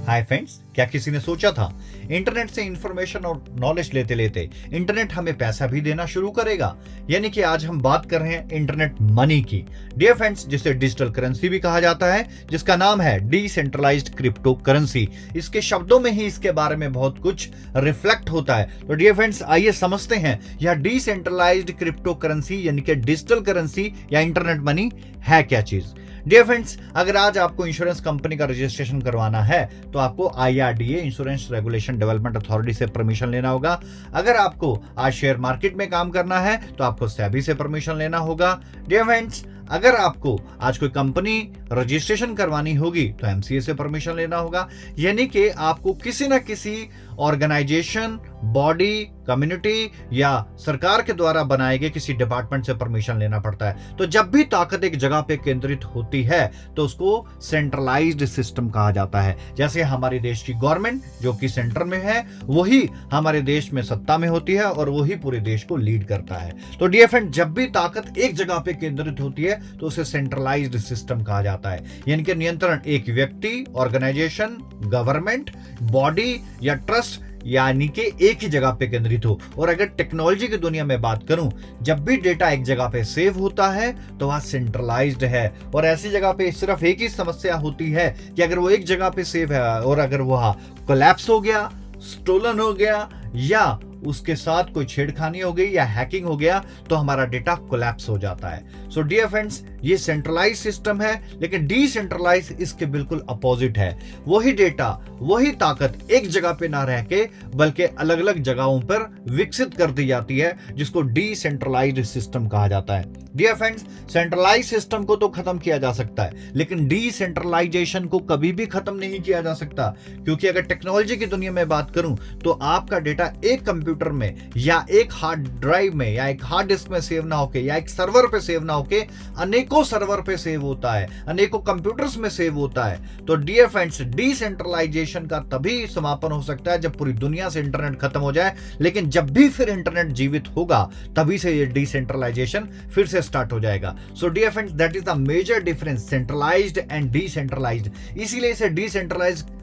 Hi friends, क्या किसी ने सोचा था इंटरनेट से इंफॉर्मेशन और नॉलेज लेते लेते इंटरनेट हमें पैसा भी देना शुरू करेगा। यानी कि आज हम बात कर रहे हैं इंटरनेट मनी की। डियर फ्रेंड्स, जिसे डिजिटल करेंसी भी कहा जाता है, जिसका नाम है डिसेंट्रलाइज्ड क्रिप्टो करेंसी। इसके शब्दों में ही इसके बारे में बहुत कुछ रिफ्लेक्ट होता है। तो डियर फ्रेंड्स, आइए समझते हैं यह डिसेंट्रलाइज्ड क्रिप्टो करेंसी यानी कि डिजिटल करेंसी या इंटरनेट मनी है क्या चीज। डियर फ्रेंड्स, अगर आज आपको इंश्योरेंस कंपनी का रजिस्ट्रेशन करवाना है तो आपको IRDA insurance regulation development authority से परमिशन लेना होगा। अगर आपको आज शेयर मार्केट में काम करना है तो आपको सेबी से परमिशन लेना होगा। डियर फ्रेंड्स, अगर आपको आज कोई कंपनी रजिस्ट्रेशन करवानी होगी तो MCA से परमिशन लेना होगा। यानी कि आपको किसी ना किसी ऑर्गेनाइजेशन, बॉडी, कम्युनिटी या सरकार के द्वारा बनाए गए किसी डिपार्टमेंट से परमिशन लेना पड़ता है। तो जब भी ताकत एक जगह पे केंद्रित होती है तो उसको सेंट्रलाइज्ड सिस्टम कहा जाता है। जैसे हमारे देश की गवर्नमेंट जो कि सेंटर में है, वही हमारे देश में सत्ता में होती है और वही पूरे देश को लीड करता है। तो डियर फ्रेंड, जब भी ताकत एक जगह पे केंद्रित होती है तो उसे सेंट्रलाइज्ड सिस्टम कहा जाता है। यानी कि नियंत्रण एक व्यक्ति, ऑर्गेनाइजेशन, गवर्नमेंट, बॉडी या ट्रस्ट यानी कि एक ही जगह पे केंद्रित हो। और अगर टेक्नोलॉजी की दुनिया में बात करूं, जब भी डेटा एक जगह पे सेव होता है तो वह सेंट्रलाइज्ड है। और ऐसी जगह पे सिर्फ एक ही समस्या होती है कि अगर वो एक जगह पे सेव है और अगर वह कोलैप्स हो गया, स्टोलन हो गया या उसके साथ कोई छेड़खानी हो गई या हैकिंग हो गया तो हमारा डेटा कोलैप्स हो जाता है। सो डियर फ्रेंड्स, ये सेंट्रलाइज सिस्टम है, लेकिन डिसेंट्रलाइज इसके बिल्कुल अपोजिट है। वही डेटा, वही ताकत एक जगह पे ना रह के बल्कि अलग अलग जगहों पर विकसित कर दी जाती है, जिसको डिसेंट्रलाइज्ड सिस्टम कहा जाता है। डियर फ्रेंड्स, सेंट्रलाइज सिस्टम को तो खत्म किया जा सकता है, लेकिन डिसेंट्रलाइजेशन को कभी भी खत्म नहीं किया जा सकता। क्योंकि अगर टेक्नोलॉजी की दुनिया में बात करूं तो आपका डेटा एक कंप्यूटर में या एक हार्ड ड्राइव में या एक हार्ड डिस्क में सेव ना होके या एक सर्वर पे सेव ना होके अनेकों सर्वर पे सेव होता है, अनेकों कंप्यूटर्स में सेव होता है। तो डियर फ्रेंड्स, डिसेंट्रलाइजेशन का तभी समापन हो सकता है जब पूरी दुनिया से इंटरनेट खत्म हो जाए। लेकिन जब भी फिर इंटरनेट जीवित होगा तभी से ये डिसेंट्रलाइजेशन फिर से स्टार्ट हो जाएगा। So dear friends, that is the major difference centralised and decentralised. इसीलिए इसे डिसेंट्रलाइज्ड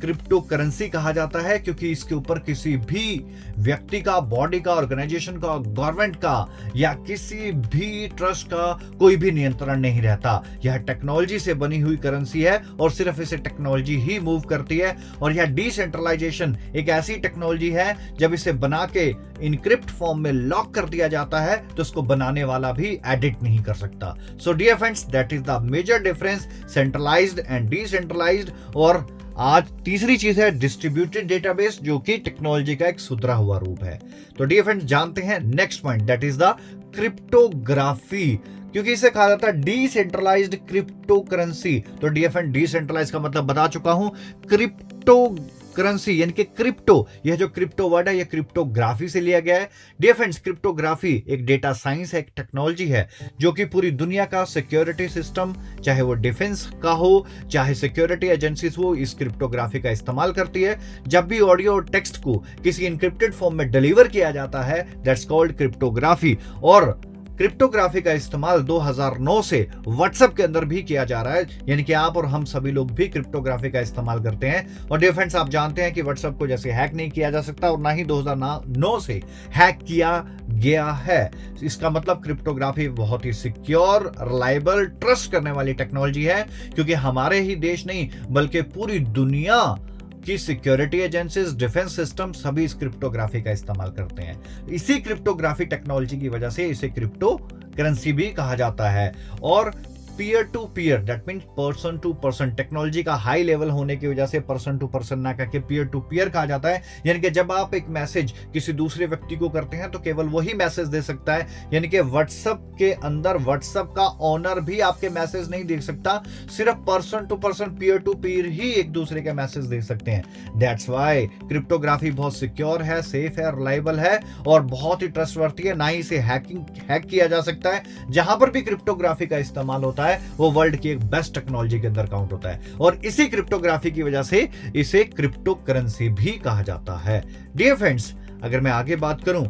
क्रिप्टो करेंसी कहा जाता है, क्योंकि इसके ऊपर किसी भी व्यक्ति का, बॉडी का, ऑर्गेनाइजेशन का, गवर्नमेंट का या किसी भी ट्रस्ट का कोई भी नियंत्रण नहीं रहता। यह टेक्नोलॉजी से बनी हुई करेंसी है और सिर्फ इसे टेक्नोलॉजी ही मूव करती है। और यह डिसेंट्रलाइजेशन एक ऐसी टेक्नोलॉजी है, जब इसे बना के इनक्रिप्ट फॉर्म में लॉक कर दिया जाता है तो उसको बनाने वाला भी एडिट नहीं कर सकता। So dear friends, that is the major difference centralised and decentralised. और आज तीसरी चीज है डिस्ट्रीब्यूटेड डेटाबेस, जो कि टेक्नोलॉजी का एक सुधरा हुआ रूप है। तो डियर फ्रेंड्स, जानते हैं next point, that is the cryptography. क्योंकि इसे कहा जाता है डिसेंट्रलाइज्ड क्रिप्टो करेंसी। तो डियर फ्रेंड, डिसेंट्रलाइज का मतलब बता चुका हूं, क्रिप्टो करेंसी यानी कि क्रिप्टो, यह जो क्रिप्टो वर्ड है यह क्रिप्टोग्राफी से लिया गया है। डियर फ्रेंड्स, क्रिप्टोग्राफी एक डेटा साइंस है, एक टेक्नोलॉजी है जो कि पूरी दुनिया का सिक्योरिटी सिस्टम, चाहे वो डिफेंस का हो, चाहे सिक्योरिटी एजेंसीज हो, इस क्रिप्टोग्राफी का इस्तेमाल करती है। जब भी ऑडियो और टेक्स्ट को किसी इनक्रिप्टेड फॉर्म में डिलीवर किया जाता है, दैट्स कॉल्ड क्रिप्टोग्राफी। और क्रिप्टोग्राफी का इस्तेमाल 2009 से व्हाट्सएप के अंदर भी किया जा रहा है। यानी कि आप और हम सभी लोग भी क्रिप्टोग्राफी का इस्तेमाल करते हैं। और डियर फ्रेंड्स, आप जानते हैं कि व्हाट्सएप को जैसे हैक नहीं किया जा सकता और ना ही 2009 से हैक किया गया है। इसका मतलब क्रिप्टोग्राफी बहुत ही सिक्योर, रिलायबल, ट्रस्ट करने वाली टेक्नोलॉजी है, क्योंकि हमारे ही देश नहीं बल्कि पूरी दुनिया की सिक्योरिटी एजेंसीज, डिफेंस सिस्टम सभी इस क्रिप्टोग्राफी का इस्तेमाल करते हैं। इसी क्रिप्टोग्राफी टेक्नोलॉजी की वजह से इसे क्रिप्टो करेंसी भी कहा जाता है। और peer to peer, that mean person to person, technology का हाई लेवल होने की वजह से पर्सन टू पर्सन ना करके पीयर टू पीयर कहा जाता है। यानी कि जब आप एक मैसेज किसी दूसरे व्यक्ति को करते हैं तो केवल वही मैसेज दे सकता है। यानी कि व्हाट्सएप के अंदर व्हाट्सएप का ओनर भी आपके मैसेज नहीं देख सकता, सिर्फ person to person, peer to peer ही एक दूसरे के मैसेज देख सकते हैं। दैट्स व्हाई क्रिप्टोग्राफी बहुत सिक्योर है, सेफ है, रिलायबल है और बहुत ही ट्रस्टवर्थी है। ना ही इसे हैक किया जा सकता है। जहां पर भी क्रिप्टोग्राफी का इस्तेमाल होता है वो वर्ल्ड की एक बेस्ट टेक्नोलॉजी के अंदर काउंट होता है। और इसी क्रिप्टोग्राफी की वजह से इसे क्रिप्टो करेंसी भी कहा जाता है। डियर फ्रेंड्स, अगर मैं आगे बात करूं,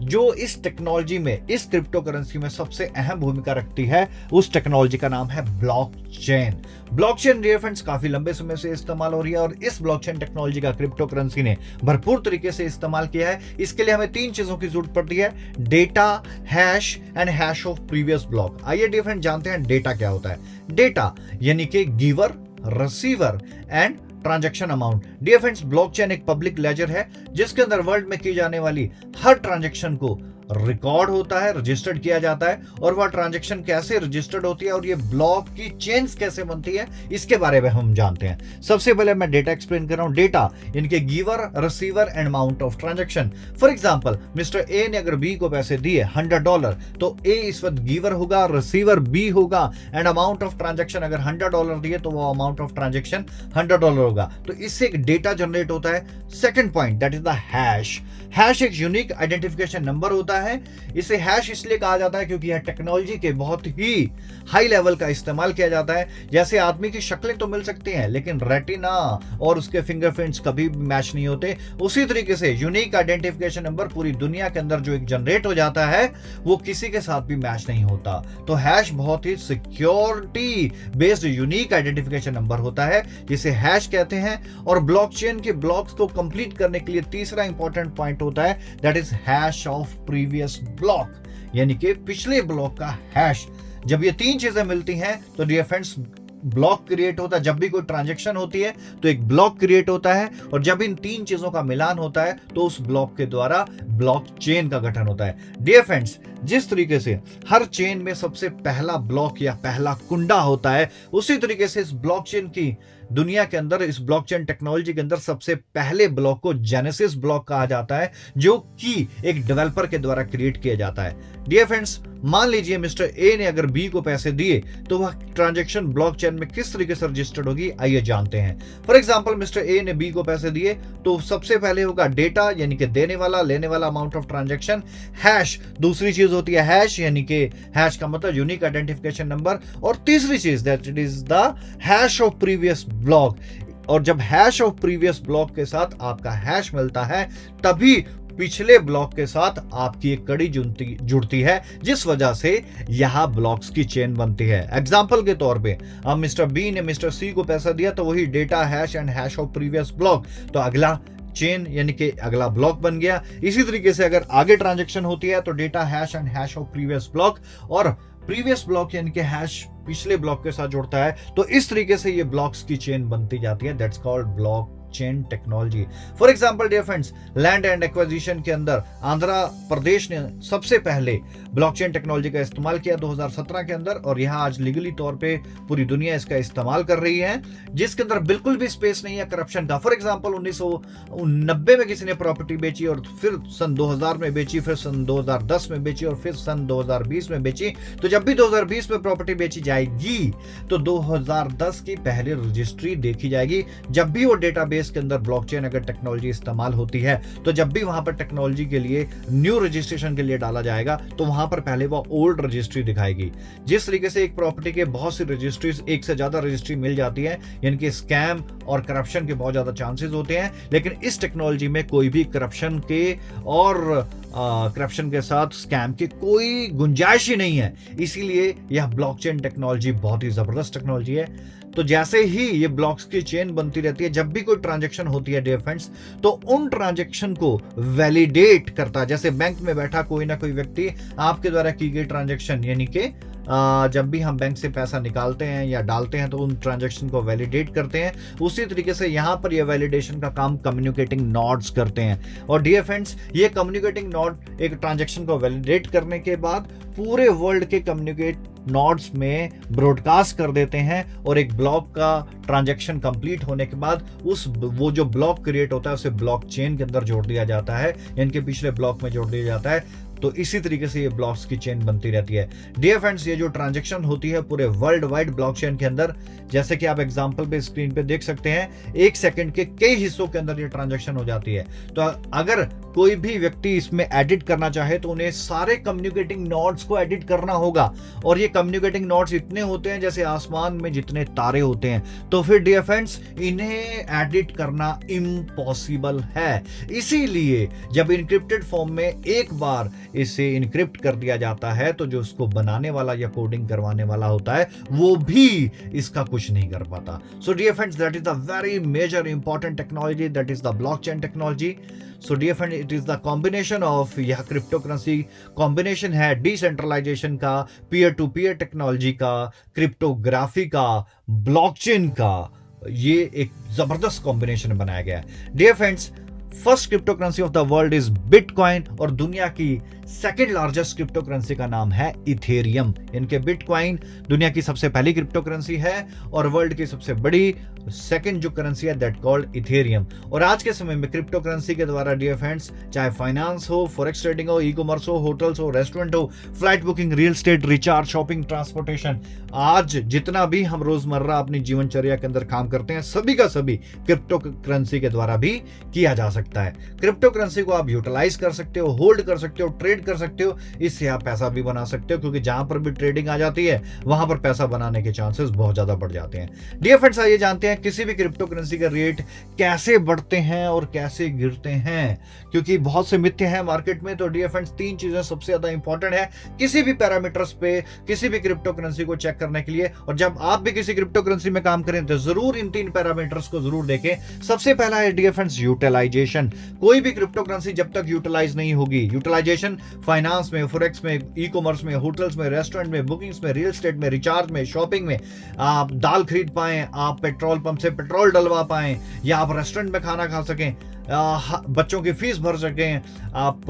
जो इस टेक्नोलॉजी में, इस क्रिप्टो करेंसी में सबसे अहम भूमिका रखती है, उस टेक्नोलॉजी का नाम है ब्लॉकचेन। ब्लॉकचेन डियर फ्रेंड्स काफी लंबे समय से इस्तेमाल हो रही है और इस ब्लॉकचेन टेक्नोलॉजी का क्रिप्टो करेंसी ने भरपूर तरीके से इस्तेमाल किया है। इसके लिए हमें 3 चीजों की जरूरत पड़ती है, data, hash and hash of previous block. आइए डियर फ्रेंड्स जानते हैं डेटा क्या होता है। डेटा यानी कि giver, receiver and transaction amount. Dear friends, blockchain एक पब्लिक लेजर है जिसके अंदर वर्ल्ड में की जाने वाली हर ट्रांजैक्शन को रिकॉर्ड होता है, रजिस्टर्ड किया जाता है, और वह ट्रांजैक्शन कैसे रजिस्टर्ड होती है और ये ब्लॉक की चेन्स कैसे बनती है, इसके बारे में हम जानते हैं। सबसे पहले मैं डेटा एक्सप्लेन कर रहा हूं। डेटा इनके giver, receiver and amount of transaction. For example, mister A ने अगर बी को पैसे दिए $100, तो ए इस वक्त गिवर होगा, रिसीवर बी होगा, एंड अमाउंट ऑफ ट्रांजैक्शन अगर $100 दिए तो वो अमाउंट ऑफ ट्रांजैक्शन $100 होगा। तो इससे एक डेटा जनरेट होता है। Second point, that is the hash. Hash एक यूनिक आइडेंटिफिकेशन नंबर होता है। इसे हैश इसलिए कहा जाता है क्योंकि यह टेक्नोलॉजी के बहुत ही हाई लेवल का इस्तेमाल किया जाता है। जैसे आदमी की शक्लें तो मिल सकती हैं लेकिन रेटिना और उसके फिंगरप्रिंट्स कभी भी मैच नहीं होते, उसी तरीके से यूनिक आइडेंटिफिकेशन नंबर पूरी दुनिया के अंदर जो एक जनरेट हो जाता है वो किसी के साथ भी मैच नहीं होता। तो हैश बहुत ही security based unique identification number होता है जिसे हैश कहते हैं। और ब्लॉकचेन के ब्लॉक्स को कंप्लीट करने के लिए तीसरा इंपॉर्टेंट पॉइंट होता है, that is hash of previous block, यानी कि पिछले ब्लॉक का हैश। जब ये 3 चीजें मिलती हैं तो डियर फ्रेंड्स ब्लॉक क्रिएट होता है। जब भी कोई ट्रांजैक्शन होती है तो एक ब्लॉक क्रिएट होता है, और जब इन 3 चीजों का मिलान होता है तो उस ब्लॉक के द्वारा ब्लॉकचेन का गठन होता है। डियर फ्रेंड्स, जिस तरीके से हर चेन में सबसे पहला ब्लॉक या पहला कुंडा होता है, उसी तरीके से इस ब्लॉकचेन की दुनिया के अंदर, इस ब्लॉकचेन टेक्नोलॉजी के अंदर सबसे पहले ब्लॉक को जेनेसिस ब्लॉक कहा जाता है, जो कि एक डेवलपर के द्वारा क्रिएट किया जाता है। डियर फ्रेंड्स, मान लीजिए मिस्टर ए ने अगर बी को पैसे दिए तो वह ट्रांजैक्शन ब्लॉकचेन में किस तरीके से रजिस्टर्ड होगी, आइए जानते हैं। फॉर एग्जांपल, मिस्टर ए ने बी को पैसे दिए तो सबसे पहले होगा डेटा यानी कि देने वाला, लेने वाला अमाउंट ऑफ ट्रांजैक्शन। हैश दूसरी चीज होती है, हैश यानी कि हैश का मतलब यूनिक आइडेंटिफिकेशन नंबर। और तीसरी चीज that it is the hash of previous block. और जब हैश ऑफ प्रीवियस ब्लॉक के साथ आपका हैश मिलता है तभी पिछले ब्लॉक के साथ आपकी एक कड़ी जुड़ती है, जिस वजह से यहां ब्लॉक्स की चेन बनती है। एग्जांपल के तौर पे अब मिस्टर बी ने मिस्टर सी को पैसा दिया तो वही data, hash and hash of previous block, तो अगला चेन यानी कि अगला ब्लॉक बन गया। इसी तरीके से अगर आगे ट्रांजैक्शन होती है तो data, hash and hash of previous block, और प्रीवियस ब्लॉक यानी कि हैश पिछले ब्लॉक के साथ जुड़ता है। तो इस तरीके से ये ब्लॉक्स की चेन बनती जाती है। That's called block chain technology. For example dear friends, land and acquisition के अंदर आंध्र प्रदेश ने सबसे पहले ब्लॉकचेन टेक्नोलॉजी का इस्तेमाल किया 2017 के अंदर, और यहां आज लीगली तौर पे पूरी दुनिया इसका इस्तेमाल कर रही है, जिसके अंदर बिल्कुल भी स्पेस नहीं है करप्शन का। फॉर एग्जांपल 1990 में किसी ने प्रॉपर्टी बेची और फिर सन 2000 में बेची, फिर सन 2010 में बेची और फिर सन 2020 में बेची। तो जब भी 2020 में प्रॉपर्टी बेची जाएगी तो 2010 की पहले रजिस्ट्री देखी जाएगी। जब भी वो डेटाबेस के अंदर ब्लॉकचेन अगर टेक्नोलॉजी इस्तेमाल होती है तो जब भी वहां पर टेक्नोलॉजी के लिए न्यू रजिस्ट्रेशन के लिए डाला जाएगा तो वहां पर पहले वो ओल्ड रजिस्ट्री दिखाएगी। जिस तरीके से एक प्रॉपर्टी के बहुत सी रजिस्ट्रीज, एक से ज्यादा रजिस्ट्री मिल जाती है, यानी कि स्कैम और करप्शन के बहुत ज्यादा चांसेस होते हैं, लेकिन इस टेक्नोलॉजी में कोई भी करप्शन के और करप्शन के साथ स्कैम की कोई गुंजाइश ही नहीं है। इसीलिए यह ब्लॉकचेन टेक्नोलॉजी बहुत ही जबरदस्त टेक्नोलॉजी है। तो जैसे ही ये ब्लॉक्स की चेन बनती रहती है, जब भी कोई ट्रांजैक्शन होती है डियर फ्रेंड्स, तो उन ट्रांजैक्शन को वैलिडेट करता है। जैसे बैंक में बैठा कोई ना कोई व्यक्ति आपके द्वारा की गई ट्रांजैक्शन, यानी कि जब भी हम बैंक से पैसा निकालते हैं या डालते हैं तो उन ट्रांजैक्शन को वैलिडेट करते हैं, उसी तरीके से यहाँ पर ये वैलिडेशन का काम कम्युनिकेटिंग नोड्स करते हैं। और डियर फ्रेंड्स, ये कम्युनिकेटिंग नोड एक ट्रांजैक्शन को वैलिडेट करने के बाद पूरे वर्ल्ड के कम्युनिकेट नोड्स में ब्रॉडकास्ट कर देते हैं, और एक ब्लॉक का ट्रांजैक्शन कंप्लीट होने के बाद वो जो ब्लॉक क्रिएट होता है उसे ब्लॉकचेन के अंदर जोड़ दिया जाता है, यानी कि पिछले ब्लॉक में जोड़ दिया जाता है। तो इसी तरीके से ये ब्लॉक्स की चेन बनती रहती है। डियर फ्रेंड्स, ये जो ट्रांजैक्शन होती है पूरे वर्ल्ड वाइड ब्लॉकचेन के अंदर, जैसे कि आप एग्जांपल पे स्क्रीन पे देख सकते हैं, 1 सेकंड के कई हिस्सों के अंदर ये ट्रांजैक्शन हो जाती है। तो अगर कोई भी व्यक्ति इसमें एडिट करना चाहे तो उन्हें सारे कम्युनिकेटिंग नोड्स को एडिट करना होगा, और ये कम्युनिकेटिंग नोड्स इतने होते हैं जैसे आसमान में जितने तारे होते हैं। तो तो फिर डियर फ्रेंड्स इन्हें एडिट करना इम्पॉसिबल है। इसीलिए जब इनक्रिप्टेड फॉर्म में एक बार इसे इनक्रिप्ट कर दिया जाता है तो जो उसको बनाने वाला या कोडिंग करवाने वाला होता है वो भी इसका कुछ नहीं कर पाता। So dear friends that is the very major important technology, that is the blockchain technology. So dear friend it is the combination of, यह क्रिप्टोकरेंसी कॉम्बिनेशन है डिसेंट्रलाइजेशन का, पीयर टू पीयर टेक्नोलॉजी का, क्रिप्टोग्राफी का, blockchain का। ये एक जबरदस्त combination बनाया गया है। Dear friends first crypto currency of the world is bitcoin और दुनिया की सेकंड लार्जेस्ट क्रिप्टो करेंसी का नाम है इथेरियम। इनके बिटकॉइन दुनिया की सबसे पहली क्रिप्टो करेंसी है और वर्ल्ड की सबसे बड़ी सेकंड जो करेंसी है दैट कॉल्ड इथेरियम। और आज के समय में क्रिप्टो करेंसी के द्वारा डियर फ्रेंड्स चाहे फाइनेंस हो, फॉरेक्स ट्रेडिंग हो, ई कॉमर्स हो, होटल्स हो, रेस्टोरेंट हो, flight booking, real estate, recharge, shopping, transportation, आज जितना भी हम रोजमर्रा अपनी जीवनचर्या के अंदर काम करते हैं सभी का सभी क्रिप्टो करेंसी के द्वारा भी किया जा सकता है। क्रिप्टो करेंसी को आप यूटिलाइज कर सकते हो, होल्ड कर सकते हो, ट्रेड कर सकते हो, इससे आप पैसा भी बना सकते हो क्योंकि जहां पर भी ट्रेडिंग आ जाती है वहां पर पैसा बनाने के चांसेस बहुत ज्यादा बढ़ जाते हैं। डियर फ्रेंड्स आइए जानते हैं किसी भी क्रिप्टो करेंसी का रेट कैसे बढ़ते हैं और कैसे गिरते हैं, क्योंकि बहुत से मिथ्य हैं मार्केट में। तो डियर फ्रेंड्स तीन चीजें सबसे ज्यादा इंपॉर्टेंट है किसी भी पैरामीटर्स पे किसी भी क्रिप्टो करेंसी को चेक करने के लिए। और जब आप भी किसी क्रिप्टो करेंसी में काम करें तो जरूर इन तीन पैरामीटर्स को जरूर देखें। सबसे पहला है डियर फ्रेंड्स यूटिलाइजेशन। कोई भी क्रिप्टो करेंसी जब तक यूटिलाइज नहीं होगी, यूटिलाइजेशन फाइनेंस में, फॉरेक्स में, ई कॉमर्स में, होटल्स में, रेस्टोरेंट में, बुकिंग्स में, रियल एस्टेट में, रिचार्ज में, शॉपिंग में, आप दाल खरीद पाएं, आप पेट्रोल पंप से पेट्रोल डलवा पाएं, या आप रेस्टोरेंट में खाना खा सकें, बच्चों की फीस भर सकें, आप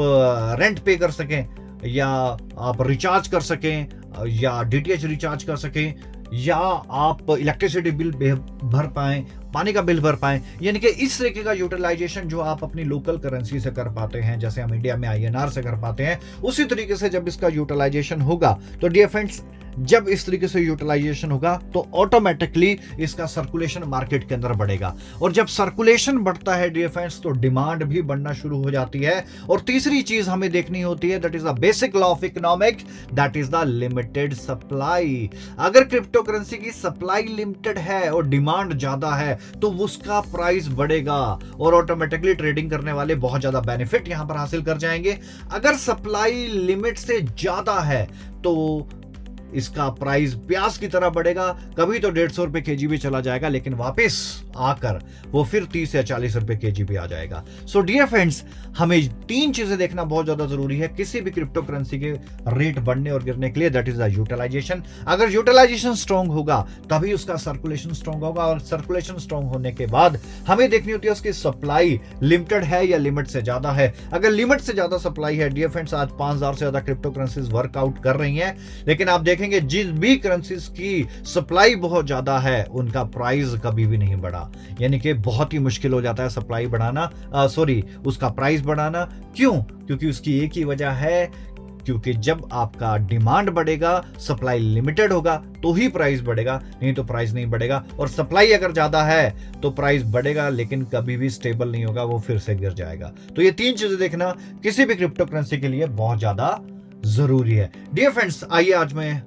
रेंट पे कर सकें, या आप रिचार्ज कर सकें, या डीटीएच रिचार्ज कर सकें, या आप इलेक्ट्रिसिटी बिल भर पाएं, पानी का बिल भर पाएं, यानी कि इस तरीके का यूटिलाइजेशन जो आप अपनी लोकल करेंसी से कर पाते हैं, जैसे हम इंडिया में आईएनआर से कर पाते हैं, उसी तरीके से जब इसका यूटिलाइजेशन होगा तो डियर फ्रेंड्स जब इस तरीके से यूटिलाइजेशन होगा तो ऑटोमेटिकली इसका सर्कुलेशन मार्केट के अंदर बढ़ेगा। और जब सर्कुलेशन बढ़ता है डियर फ्रेंड्स तो डिमांड भी बढ़ना शुरू हो जाती है। और तीसरी चीज हमें देखनी होती है that is the basic law of economic, that is the limited supply. अगर क्रिप्टो करेंसी की सप्लाई लिमिटेड है और डिमांड ज्यादा है तो उसका प्राइस बढ़ेगा और ऑटोमेटिकली ट्रेडिंग करने वाले बहुत ज्यादा बेनिफिट यहां पर हासिल कर जाएंगे। अगर सप्लाई लिमिट से ज्यादा है तो इसका प्राइस प्याज की तरह बढ़ेगा, कभी तो 150 रुपए केजी भी चला जाएगा लेकिन वापस आकर वो फिर 30 या 40 रुपए केजी भी आ जाएगा। सो डियर फ्रेंड्स हमें तीन चीजें देखना बहुत ज्यादा जरूरी है किसी भी क्रिप्टो करेंसी के रेट बढ़ने और गिरने के लिए, दैट इज द यूटिलाइजेशन। अगर यूटिलाइजेशन स्ट्रॉन्ग होगा तभी उसका सर्कुलेशन स्ट्रॉन्ग होगा और सर्कुलेशन स्ट्रॉन्ग होने के बाद हमें देखनी होती है उसकी सप्लाई लिमिटेड है या लिमिट से ज्यादा है। अगर लिमिट से ज्यादा सप्लाई है डियर फ्रेंड्स, आज 5000 से ज्यादा क्रिप्टो करेंसीज वर्कआउट कर रही हैं, लेकिन आप देखेंगे जिस भी करेंसीज की सप्लाई बहुत ज्यादा है उनका प्राइस कभी भी नहीं बढ़ा, यानी कि बहुत ही मुश्किल हो जाता है सप्लाई बढ़ाना, उसका प्राइस बढ़ाना। क्यों? क्योंकि उसकी एक ही वजह है, क्योंकि जब आपका डिमांड बढ़ेगा, सप्लाई लिमिटेड होगा तो ही प्राइस बढ़ेगा, नहीं तो प्राइस नहीं बढ़ेगा। और सप्लाई अगर ज्यादा है तो प्राइस बढ़ेगा लेकिन कभी भी स्टेबल नहीं होगा, वो फिर से गिर जाएगा। तो ये तीन चीजें देखना किसी भी क्रिप्टो करेंसी के लिए बहुत ज्यादा जरूरी है। डियर फ्रेंड्स आइए आज मैं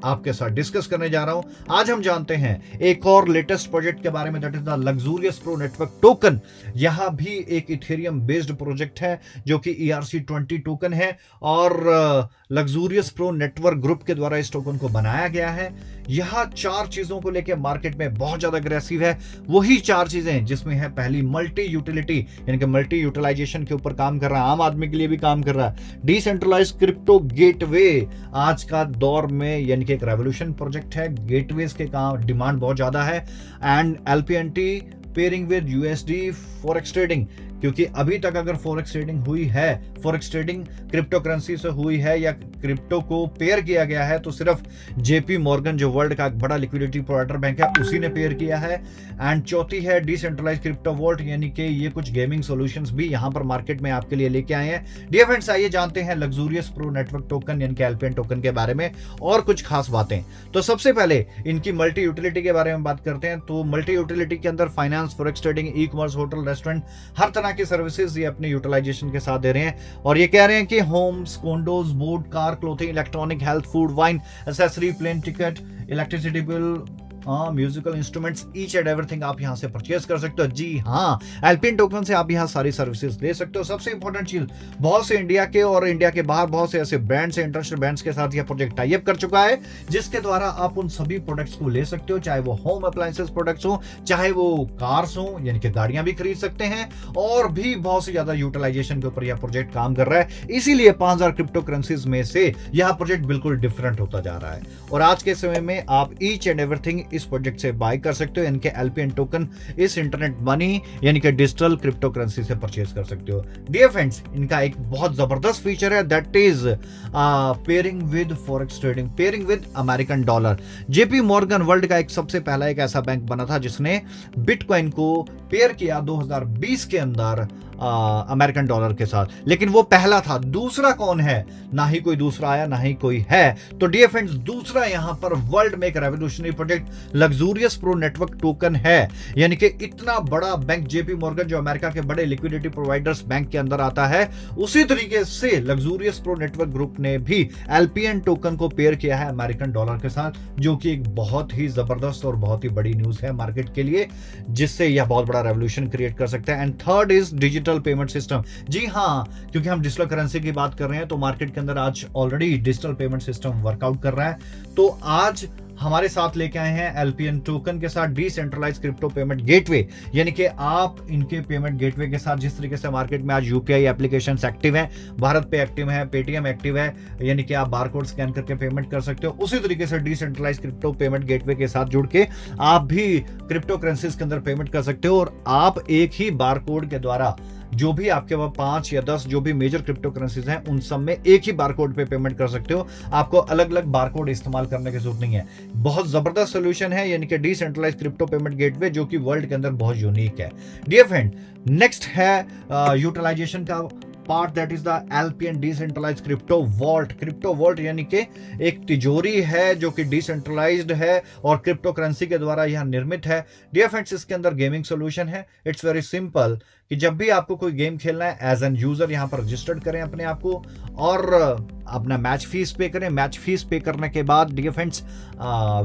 आपके साथ डिस्कस करने जा रहा हूं। आज हम जानते हैं एक और लेटेस्ट प्रोजेक्ट के बारे में, that is the luxurious pro network token. यहां भी एक इथेरियम बेस्ड प्रोजेक्ट है जो कि ERC20 टोकन है और लग्जूरियस प्रो नेटवर्क ग्रुप के द्वारा इस टोकन को बनाया गया है। यह चार चीजों को लेकर मार्केट में बहुत ज्यादा अग्रेसिव है। वही चार चीजें जिसमें है पहली मल्टी यूटिलिटी, यानी कि मल्टी यूटिलाइजेशन के ऊपर काम कर रहा है, आम आदमी के लिए भी काम कर रहा है। डिसेंट्रलाइज क्रिप्टो गेटवे आज का दौर में यानी कि एक रेवोल्यूशन प्रोजेक्ट है, गेटवेज के काम डिमांड बहुत ज्यादा है। And LPNT pairing with USD forex trading, क्योंकि अभी तक अगर फॉरेक्स ट्रेडिंग हुई है, फॉरेक्स ट्रेडिंग क्रिप्टो करेंसी से हुई है या क्रिप्टो को पेयर किया गया है तो सिर्फ JP मॉर्गन जो वर्ल्ड का बड़ा लिक्विडिटी प्रोवाइडर बैंक है उसी ने पेयर किया है। एंड चौथी है डिसेंट्रलाइज क्रिप्टो वॉल्ट, यानी कि ये कुछ गेमिंग सॉल्यूशंस भी यहां पर मार्केट में आपके लिए लेके आए हैं। डियर फ्रेंड्स आइए जानते हैं लग्जूरियस प्रो नेटवर्क टोकन यानी कि LPN टोकन के बारे में और कुछ खास बातें। तो सबसे पहले इनकी मल्टी यूटिलिटी के बारे में बात करते हैं। तो मल्टी यूटिलिटी के अंदर finance, forex trading, e commerce, hotel, restaurant, हर तरह की सर्विसेज ये अपने यूटिलाइजेशन के साथ दे रहे हैं। और ये कह रहे हैं कि homes, condos, boat, car, clothing, electronic, health, food, wine, accessory, plane ticket, electricity bill, musical instruments, each and everything आप यहाँ से परचेज कर सकते हो। जी हाँ, एल्पियन टोकन से आप यहाँ सारी सर्विसेज ले सकते हो। सबसे इंपॉर्टेंट चीज, बहुत से इंडिया के और इंडिया के बाहर बहुत से ऐसे ब्रांड्स, इंटरनेशनल ब्रांड्स के साथ यह प्रोजेक्ट टाई अप कर चुका है, जिसके द्वारा आप उन सभी प्रोडक्ट्स को ले सकते हो, चाहे वो होम अप्लायंसेस प्रोडक्ट्स हो, चाहे वो कार्स हो, यानी कि गाड़ियां भी खरीद सकते हैं, और भी बहुत से ज्यादा यूटिलाइजेशन के ऊपर यह प्रोजेक्ट काम कर रहा है। इसीलिए 5000 क्रिप्टो करेंसीज में से यह प्रोजेक्ट बिल्कुल डिफरेंट होता जा रहा है, और आज के समय में आप ईच एंड एवरीथिंग इस प्रोजेक्ट से बाय कर सकते हो। इनके एल्पियन टोकन इस इंटरनेट मनी यानी कि डिजिटल क्रिप्टो करेंसी से परचेज कर सकते हो। डियर फ्रेंड्स, इनका एक बहुत जबरदस्त फीचर है, that is pairing with forex trading, pairing with American dollar. JP Morgan world का एक सबसे पहला एक ऐसा बैंक बना था जिसने बिटकॉइन को पेयर किया 2020 के अंदर अमेरिकन डॉलर के साथ, लेकिन वो पहला था। दूसरा कौन है? ना ही कोई दूसरा आया, ना ही कोई है। तो डियर फ्रेंड्स, दूसरा यहां पर वर्ल्ड में एक revolutionary project luxurious pro network token है, यानी कि इतना बड़ा बैंक जेपी मॉर्गन जो अमेरिका के बड़े लिक्विडिटी प्रोवाइडर्स बैंक के अंदर आता है, उसी तरीके से लग्जूरियस प्रो नेटवर्क ग्रुप ने भी एल्पियन टोकन को पेयर किया है अमेरिकन डॉलर के साथ, जो कि एक बहुत ही जबरदस्त और बहुत ही बड़ी न्यूज है मार्केट के लिए, जिससे यह बहुत बड़ा रेवोल्यूशन क्रिएट कर सकता है। And third is digital payment system. जी हाँ, क्योंकि हम डिजिटल करेंसी की बात कर रहे हैं, तो मार्केट के अंदर आज already digital payment system workout कर रहा है। तो आज हमारे साथ लेके आए हैं एल्पियन टोकन के साथ डिसेंट्रलाइज्ड क्रिप्टो पेमेंट गेटवे, यानी कि आप इनके पेमेंट गेटवे के साथ, जिस तरीके से मार्केट में आज यूपीआई एप्लीकेशंस एक्टिव हैं, भारत पे एक्टिव है, पेटीएम एक्टिव है, यानी कि आप बारकोड स्कैन करके पेमेंट कर सकते हो, उसी तरीके से डिसेंट्रलाइज्ड क्रिप्टो पेमेंट गेटवे के साथ जुड़ के आप भी क्रिप्टो करेंसीज के अंदर पेमेंट कर सकते हो, और आप एक ही बारकोड के द्वारा जो भी आपके पास 5 या 10 जो भी मेजर क्रिप्टो करेंसीज हैं, उन सब में एक ही बारकोड पे पेमेंट कर सकते हो। आपको अलग अलग बारकोड इस्तेमाल करने की जरूरत नहीं है। बहुत जबरदस्त सोल्यूशन है, यानी कि डिसेंट्रलाइज्ड क्रिप्टो पेमेंट गेटवे, जो कि वर्ल्ड के अंदर बहुत यूनिक है। डियर फ्रेंड, नेक्स्ट है यूटिलाइजेशन का part, that is the Alpian decentralised crypto vault. Crypto vault यानी कि एक तिजोरी है जो कि डिसेंट्रलाइज्ड है और क्रिप्टो करेंसी के द्वारा यह निर्मित है। डियर फ्रेंड्स, इसके अंदर गेमिंग सोल्यूशन है। इट्स वेरी सिंपल कि जब भी आपको कोई गेम खेलना है, एज एन यूजर यहां पर रजिस्टर्ड करें अपने आप को और अपना मैच फीस पे करें। मैच फीस पे करने के बाद dear friends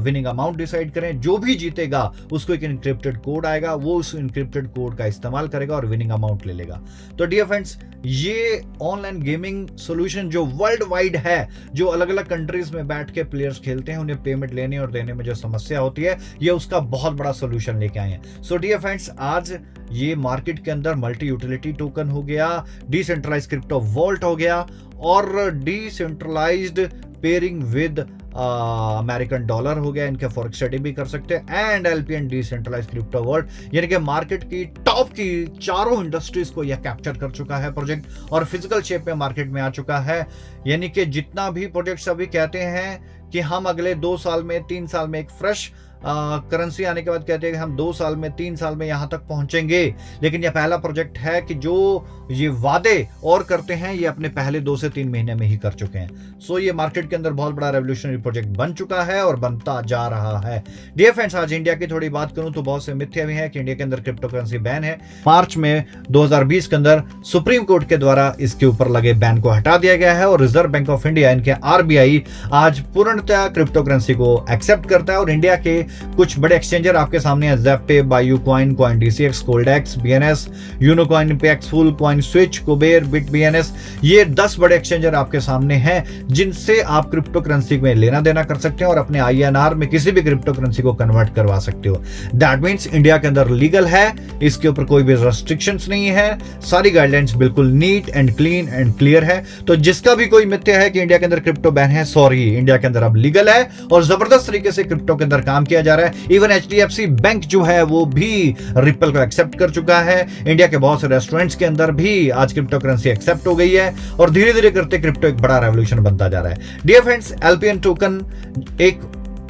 winning amount decide करें। जो भी जीतेगा उसको एक इनक्रिप्टेड कोड आएगा, वो उस इनक्रिप्टेड कोड का इस्तेमाल करेगा और विनिंग अमाउंट ले लेगा। तो डियर फ्रेंड्स, ये ऑनलाइन गेमिंग सोल्यूशन जो वर्ल्ड वाइड है, जो अलग अलग कंट्रीज में बैठ के प्लेयर्स खेलते हैं, उन्हें पेमेंट लेने और देने में जो समस्या होती है, ये उसका बहुत बड़ा सोल्यूशन लेके आए हैं। सो डियर फ्रेंड्स, आज ये मार्केट के अंदर मल्टी यूटिलिटी टोकन हो गया, डिसेंट्रलाइज्ड क्रिप्टो वॉल्ट हो गया, और decentralised pairing with American dollar हो गया। इनके फॉरेक्स ट्रेडिंग भी कर सकते हैं, and Alpion decentralised crypto vault, यानी कि मार्केट की टॉप की चारों इंडस्ट्रीज को यह कैप्चर कर चुका है प्रोजेक्ट, और फिजिकल शेप में मार्केट में आ चुका है। यानी कि जितना भी प्रोजेक्ट्स अभी कहते हैं कि हम अगले 2 साल में 3 साल में एक फ्रेश करेंसी आने के बाद कहते हैं कि हम 2 साल में 3 साल में यहां तक पहुंचेंगे, लेकिन यह पहला प्रोजेक्ट है कि जो ये वादे और करते हैं, ये अपने पहले 2 से 3 महीने में ही कर चुके हैं। सो ये मार्केट के अंदर बहुत बड़ा रेवोल्यूशनरी प्रोजेक्ट बन चुका है और बनता जा रहा है। डियर फ्रेंड्स, आज इंडिया की थोड़ी बात करूं तो बहुत से मिथ्या भी है कि इंडिया के अंदर क्रिप्टो करेंसी बैन है। मार्च में 2020 के अंदर सुप्रीम कोर्ट के द्वारा इसके ऊपर लगे बैन को हटा दिया गया है, और रिजर्व बैंक ऑफ इंडिया, इनके आरबीआई, आज पूर्णतः क्रिप्टो करेंसी को एक्सेप्ट करता है। और इंडिया के कुछ बड़े एक्सचेंजर आपके सामने हैं, ज़ेप्टे, बायू कॉइन, कॉइन डीसीएक्स, कोल्डेक्स, BNS, Unocoin, Paxful, CoinSwitch, Kuber, Bitbns, ये 10 बड़े एक्सचेंजर आपके सामने हैं, जिनसे आप क्रिप्टो करेंसी में लेना देना कर सकते हैं और अपने आईएनआर में किसी भी क्रिप्टो करेंसी को कन्वर्ट करवा सकते हो। दैट मीन्स इंडिया के अंदर लीगल है, इसके ऊपर कोई भी रेस्ट्रिक्शंस नहीं है, सारी गाइडलाइंस बिल्कुल neat and clean and clear है। तो जिसका भी कोई मिथ्या है कि इंडिया के अंदर क्रिप्टो बैन है, सॉरी, इंडिया के अंदर अब लीगल है और जबरदस्त तरीके से क्रिप्टो के अंदर काम किया जा रहा है। इवन एचडीएफसी बैंक जो है वो भी रिपल को एक्सेप्ट कर चुका है। इंडिया के बहुत से रेस्टोरेंट्स के अंदर भी आज क्रिप्टो करेंसी एक्सेप्ट हो गई है, और धीरे धीरे करते क्रिप्टो एक बड़ा रेवोल्यूशन बनता जा रहा है। डियर फ्रेंड्स, एल्पियन टोकन एक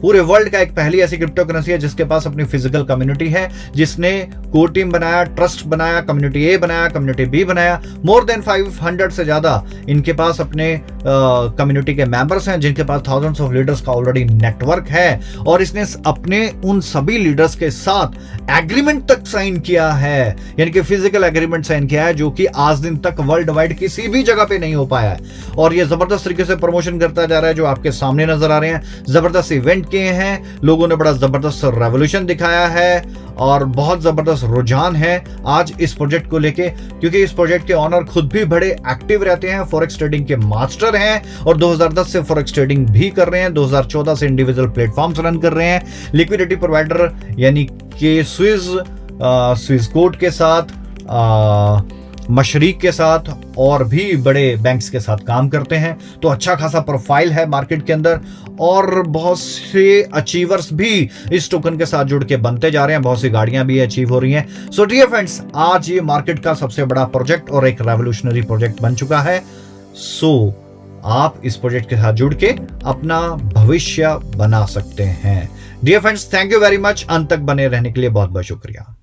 पूरे वर्ल्ड का एक पहली ऐसी क्रिप्टो करेंसी है जिसके पास अपनी फिजिकल कम्युनिटी है, जिसने कोर टीम बनाया, ट्रस्ट बनाया, कम्युनिटी ए बनाया, कम्युनिटी बी बनाया, मोर देन 500 से ज्यादा इनके पास अपने कम्युनिटी के मेंबर्स हैं जिनके पास थाउजेंड्स ऑफ लीडर्स का ऑलरेडी नेटवर्क है, और इसने अपने उन सभी लीडर्स के साथ एग्रीमेंट तक साइन किया है, यानी कि फिजिकल एग्रीमेंट साइन किया है, जो कि आज दिन तक वर्ल्ड वाइड किसी भी जगह पे नहीं हो पाया है। और ये जबरदस्त तरीके से प्रमोशन करता जा रहा है, जो आपके सामने नजर आ रहे हैं। जबरदस्त इवेंट किए हैं, लोगों ने बड़ा जबरदस्त रेवोल्यूशन दिखाया है और बहुत जबरदस्त रुझान है आज इस प्रोजेक्ट को लेके, क्योंकि इस प्रोजेक्ट के ऑनर खुद भी बड़े एक्टिव रहते हैं, फॉरेक्स ट्रेडिंग के मास्टर हैं और 2010 से फॉरेक्स ट्रेडिंग भी कर रहे हैं, 2014 से इंडिविजुअल प्लेटफॉर्म्स रन कर रहे हैं, लिक्विडिटी प्रोवाइडर यानी कि स्विस कोड के साथ, मशरीक के साथ और भी बड़े बैंक्स के साथ काम करते हैं। तो अच्छा खासा प्रोफाइल है मार्केट के अंदर, और बहुत से अचीवर्स भी इस टोकन के साथ जुड़ के बनते जा रहे हैं, बहुत सी गाड़ियां भी अचीव हो रही हैं। सो डियर फ्रेंड्स, आज ये मार्केट का सबसे बड़ा प्रोजेक्ट और एक रेवोल्यूशनरी प्रोजेक्ट बन चुका है। सो आप इस प्रोजेक्ट के साथ जुड़ के अपना भविष्य बना सकते हैं। Dear friends, thank you very much. अंत तक बने रहने के लिए बहुत बहुत शुक्रिया।